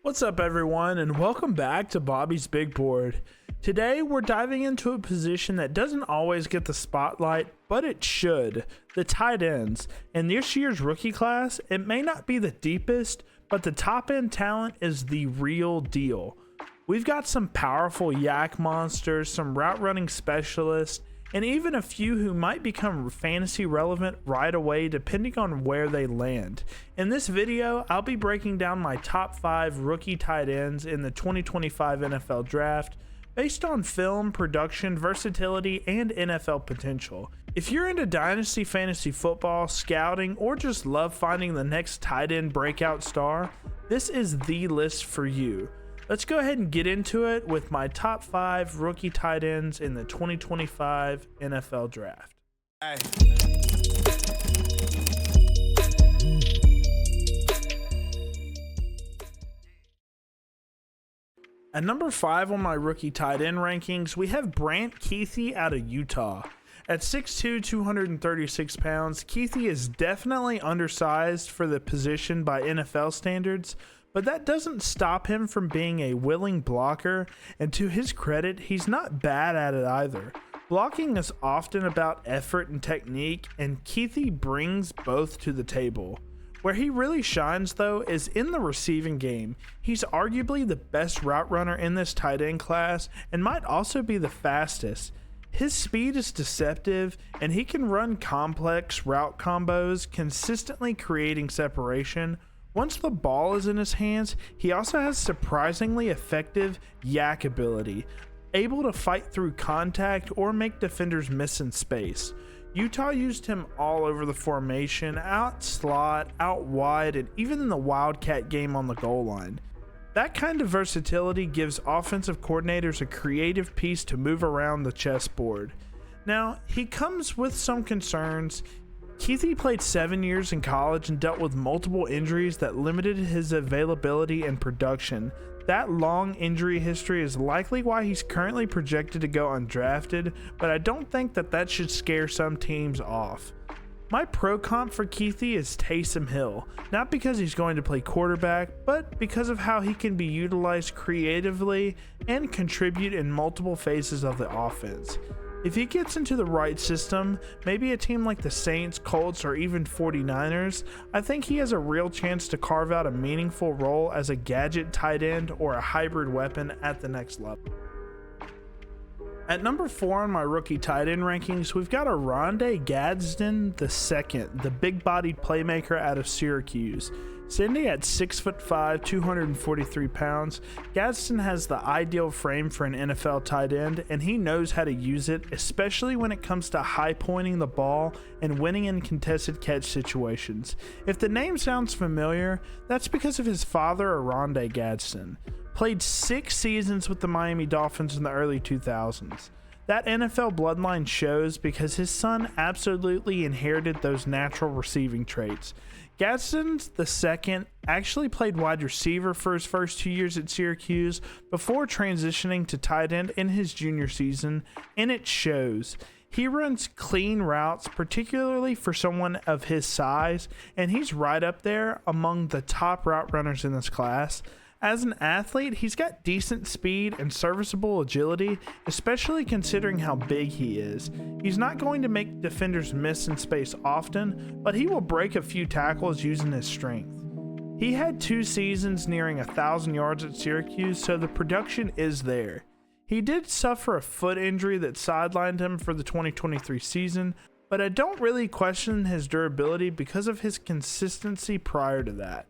What's up, everyone, and welcome back to Bobby's Big Board. Today we're diving into a position that doesn't always get the spotlight, but it should: the tight ends. In this year's rookie class, it may not be the deepest, but the top end talent is the real deal. We've got some powerful yak monsters, some route running specialists, and even a few who might become fantasy relevant right away depending on where they land. In this video, I'll be breaking down my top 5 rookie tight ends in the 2025 NFL Draft based on film, production, versatility, and NFL potential. If you're into dynasty fantasy football, scouting, or just love finding the next tight end breakout star, this is the list for you. Let's go ahead and get into it with my top 5 rookie tight ends in the 2025 NFL Draft. At number 5 on my rookie tight end rankings, we have Brandt Keithy out of Utah. At 6'2", 236 pounds, Keithy is definitely undersized for the position by NFL standards, but that doesn't stop him from being a willing blocker, and to his credit, he's not bad at it either. Blocking is often about effort and technique, and Keithy brings both to the table. Where he really shines, though, is in the receiving game. He's arguably the best route runner in this tight end class, and might also be the fastest. His speed is deceptive, and he can run complex route combos, consistently creating separation. Once the ball is in his hands, he also has surprisingly effective yak ability, able to fight through contact or make defenders miss in space. Utah used him all over the formation, out slot, out wide, and even in the Wildcat game on the goal line. That kind of versatility gives offensive coordinators a creative piece to move around the chessboard. Now, he comes with some concerns. Keithy played 7 years in college and dealt with multiple injuries that limited his availability and production. That long injury history is likely why he's currently projected to go undrafted, but I don't think that should scare some teams off. My pro comp for Keithy is Taysom Hill, not because he's going to play quarterback, but because of how he can be utilized creatively and contribute in multiple phases of the offense. If he gets into the right system, maybe a team like the Saints, Colts, or even 49ers, I think he has a real chance to carve out a meaningful role as a gadget tight end or a hybrid weapon at the next level. At number 4 on my rookie tight end rankings, we've got Aron Gadson II, the big-bodied playmaker out of Syracuse. Standing at 6'5", 243 pounds, Gadsden has the ideal frame for an NFL tight end, and he knows how to use it, especially when it comes to high pointing the ball and winning in contested catch situations. If the name sounds familiar, that's because of his father, Aron Gadson. Played 6 seasons with the Miami Dolphins in the early 2000s. That NFL bloodline shows because his son absolutely inherited those natural receiving traits. Gadson II actually played wide receiver for his first 2 years at Syracuse before transitioning to tight end in his junior season, and it shows. He runs clean routes, particularly for someone of his size, and he's right up there among the top route runners in this class. As an athlete, he's got decent speed and serviceable agility, especially considering how big he is. He's not going to make defenders miss in space often, but he will break a few tackles using his strength. He had 2 seasons nearing 1,000 yards at Syracuse, so the production is there. He did suffer a foot injury that sidelined him for the 2023 season, but I don't really question his durability because of his consistency prior to that.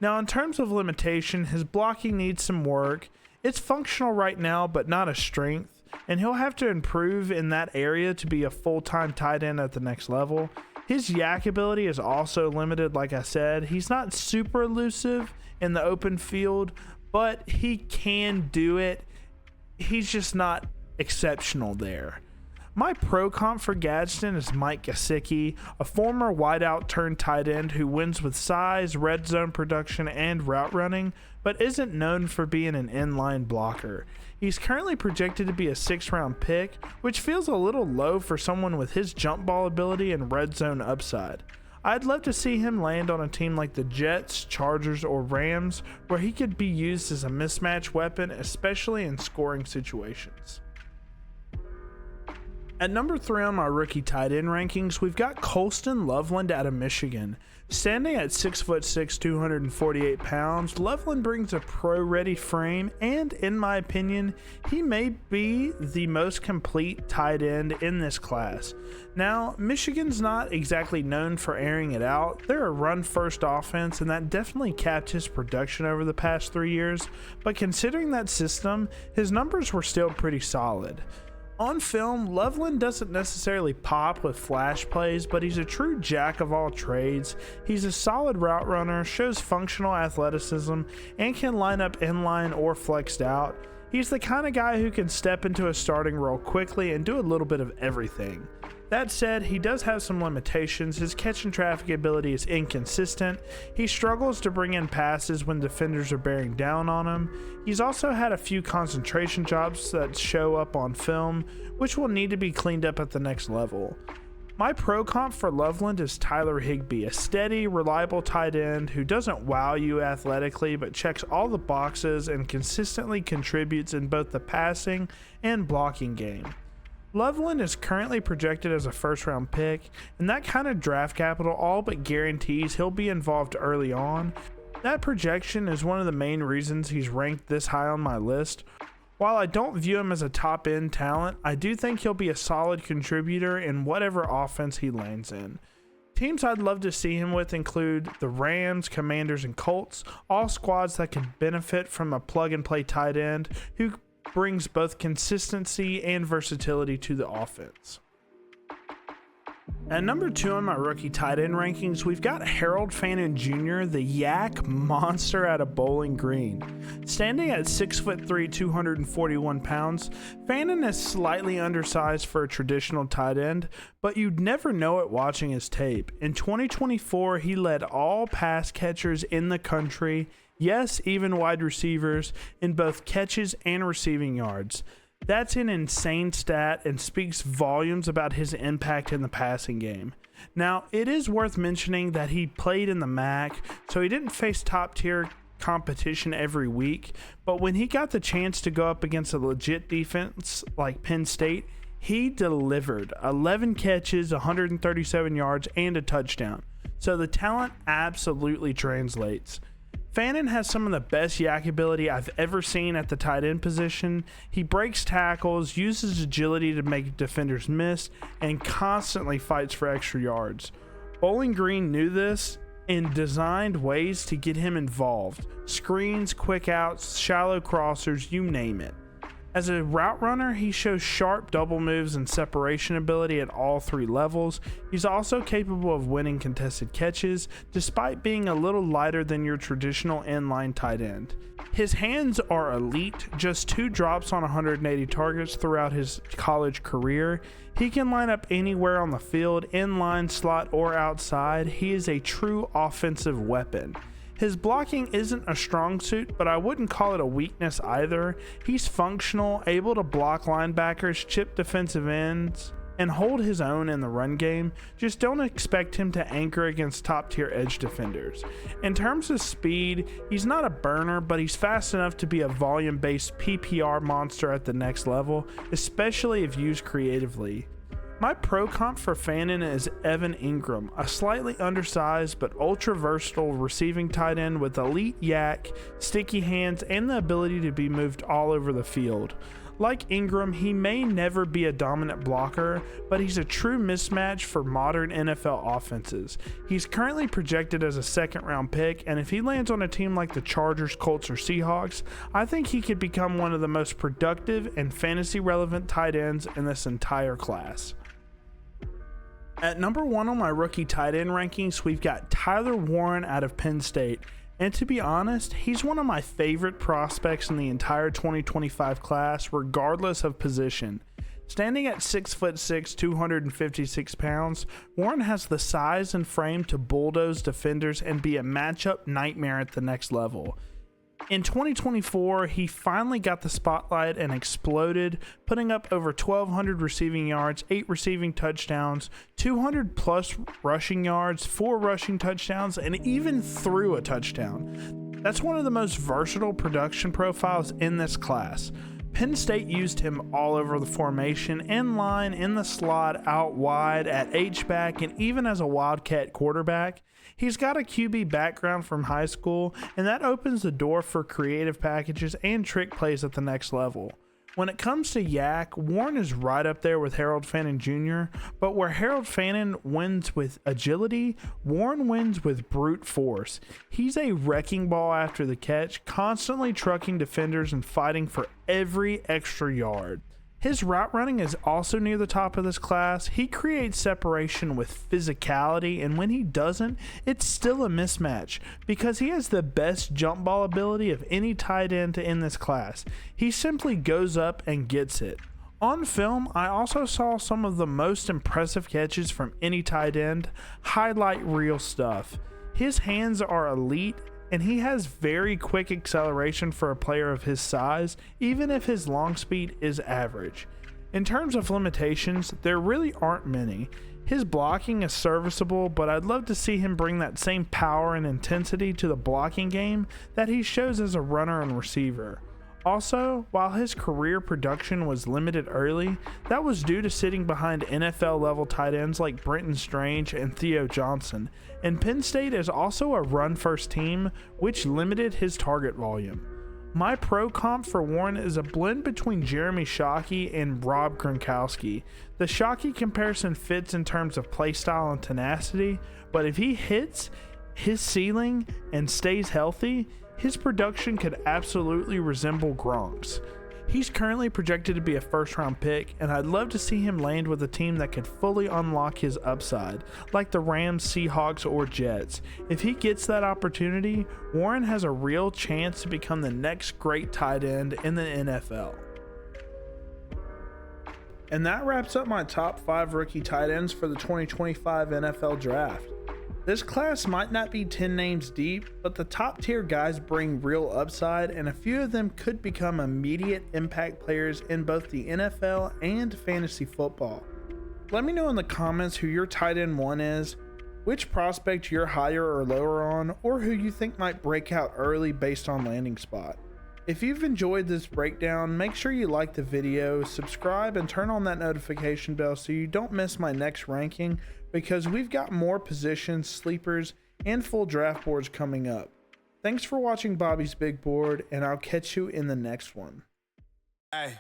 Now, in terms of limitation, his blocking needs some work. It's functional right now, but not a strength, and he'll have to improve in that area to be a full-time tight end at the next level. His yak ability is also limited, like I said. He's not super elusive in the open field, but he can do it. He's just not exceptional there. My pro comp for Gadsden is Mike Gesicki, a former wideout turned tight end who wins with size, red zone production, and route running, but isn't known for being an inline blocker. He's currently projected to be a 6th-round pick, which feels a little low for someone with his jump ball ability and red zone upside. I'd love to see him land on a team like the Jets, Chargers, or Rams, where he could be used as a mismatch weapon, especially in scoring situations. At number 3 on my rookie tight end rankings, we've got Coloulston Lovelin out of Michigan. Standing at 6'6", 248 pounds, Lovelin brings a pro-ready frame, and in my opinion, he may be the most complete tight end in this class. Now, Michigan's not exactly known for airing it out. They're a run-first offense, and that definitely capped his production over the past 3 years, but considering that system, his numbers were still pretty solid. On film, Lovelin doesn't necessarily pop with flash plays, but he's a true jack of all trades. He's a solid route runner, shows functional athleticism, and can line up inline or flexed out. He's the kind of guy who can step into a starting role quickly and do a little bit of everything. That said, he does have some limitations. His catch and traffic ability is inconsistent. He struggles to bring in passes when defenders are bearing down on him. He's also had a few concentration drops that show up on film, which will need to be cleaned up at the next level. My pro comp for Loveland is Tyler Higbee, a steady, reliable tight end who doesn't wow you athletically but checks all the boxes and consistently contributes in both the passing and blocking game. Loveland is currently projected as a first-round pick, and that kind of draft capital all but guarantees he'll be involved early on. That projection is one of the main reasons he's ranked this high on my list. While I don't view him as a top-end talent, I do think he'll be a solid contributor in whatever offense he lands in. Teams I'd love to see him with include the Rams, Commanders, and Colts, all squads that could benefit from a plug-and-play tight end who brings both consistency and versatility to the offense. At number 2 on my rookie tight end rankings, we've got Fannon Jr., the yak monster out of Bowling Green. Standing at 6'3", 241 pounds, Fannon is slightly undersized for a traditional tight end, but you'd never know it watching his tape. In 2024, he led all pass catchers in the country, yes, even wide receivers, in both catches and receiving yards. That's an insane stat and speaks volumes about his impact in the passing game. Now, it is worth mentioning that he played in the MAC, so he didn't face top-tier competition every week, but when he got the chance to go up against a legit defense like Penn State, he delivered 11 catches, 137 yards, and a touchdown. So the talent absolutely translates. Fannon has some of the best yak ability I've ever seen at the tight end position. He breaks tackles, uses agility to make defenders miss, and constantly fights for extra yards. Bowling Green knew this and designed ways to get him involved. Screens, quick outs, shallow crossers, you name it. As a route runner, he shows sharp double moves and separation ability at all 3 levels. He's also capable of winning contested catches, despite being a little lighter than your traditional inline tight end. His hands are elite, just 2 drops on 180 targets throughout his college career. He can line up anywhere on the field, inline, slot, or outside. He is a true offensive weapon. His blocking isn't a strong suit, but I wouldn't call it a weakness either. He's functional, able to block linebackers, chip defensive ends, and hold his own in the run game. Just don't expect him to anchor against top-tier edge defenders. In terms of speed, he's not a burner, but he's fast enough to be a volume-based PPR monster at the next level, especially if used creatively. My pro comp for Fannon is Evan Ingram, a slightly undersized but ultra versatile receiving tight end with elite yak, sticky hands, and the ability to be moved all over the field. Like Ingram, he may never be a dominant blocker, but he's a true mismatch for modern NFL offenses. He's currently projected as a second-round pick, and if he lands on a team like the Chargers, Colts, or Seahawks, I think he could become one of the most productive and fantasy-relevant tight ends in this entire class. At number 1 on my rookie tight end rankings, we've got Tyler Warren out of Penn State. And to be honest, he's one of my favorite prospects in the entire 2025 class, regardless of position. Standing at 6'6", 256 pounds, Warren has the size and frame to bulldoze defenders and be a matchup nightmare at the next level. In 2024, he finally got the spotlight and exploded, putting up over 1,200 receiving yards, 8 receiving touchdowns, 200 plus rushing yards, 4 rushing touchdowns, and even threw a touchdown. That's one of the most versatile production profiles in this class. Penn State used him all over the formation, in line, in the slot, out wide, at H-back, and even as a Wildcat quarterback. He's got a QB background from high school, and that opens the door for creative packages and trick plays at the next level. When it comes to Yak, Warren is right up there with Fannon Jr., but where Fannon wins with agility, Warren wins with brute force. He's a wrecking ball after the catch, constantly trucking defenders and fighting for every extra yard. His route running is also near the top of this class. He creates separation with physicality, and when he doesn't, it's still a mismatch because he has the best jump ball ability of any tight end in this class. He simply goes up and gets it. On film, I also saw some of the most impressive catches from any tight end. Highlight reel stuff. His hands are elite, and he has very quick acceleration for a player of his size, even if his long speed is average. In terms of limitations, there really aren't many. His blocking is serviceable, but I'd love to see him bring that same power and intensity to the blocking game that he shows as a runner and receiver. Also, while his career production was limited early, that was due to sitting behind NFL level tight ends like Brenton Strange and Theo Johnson, and Penn State is also a run first team, which limited his target volume. My pro comp for Warren is a blend between Jeremy Shockey and Rob Gronkowski. The Shockey comparison fits in terms of playstyle and tenacity, but if he hits his ceiling and stays healthy, his production could absolutely resemble Gronk's. He's currently projected to be a first-round pick, and I'd love to see him land with a team that could fully unlock his upside, like the Rams, Seahawks, or Jets. If he gets that opportunity, Warren has a real chance to become the next great tight end in the NFL. And that wraps up my top 5 rookie tight ends for the 2025 NFL Draft. This class might not be 10 names deep, but the top tier guys bring real upside, and a few of them could become immediate impact players in both the NFL and fantasy football. Let me know in the comments who your tight end 1 is, which prospect you're higher or lower on, or who you think might break out early based on landing spot. If you've enjoyed this breakdown, make sure you like the video, subscribe, and turn on that notification bell so you don't miss my next ranking, because we've got more positions, sleepers, and full draft boards coming up. Thanks for watching Bobby's Big Board, and I'll catch you in the next one. Hey.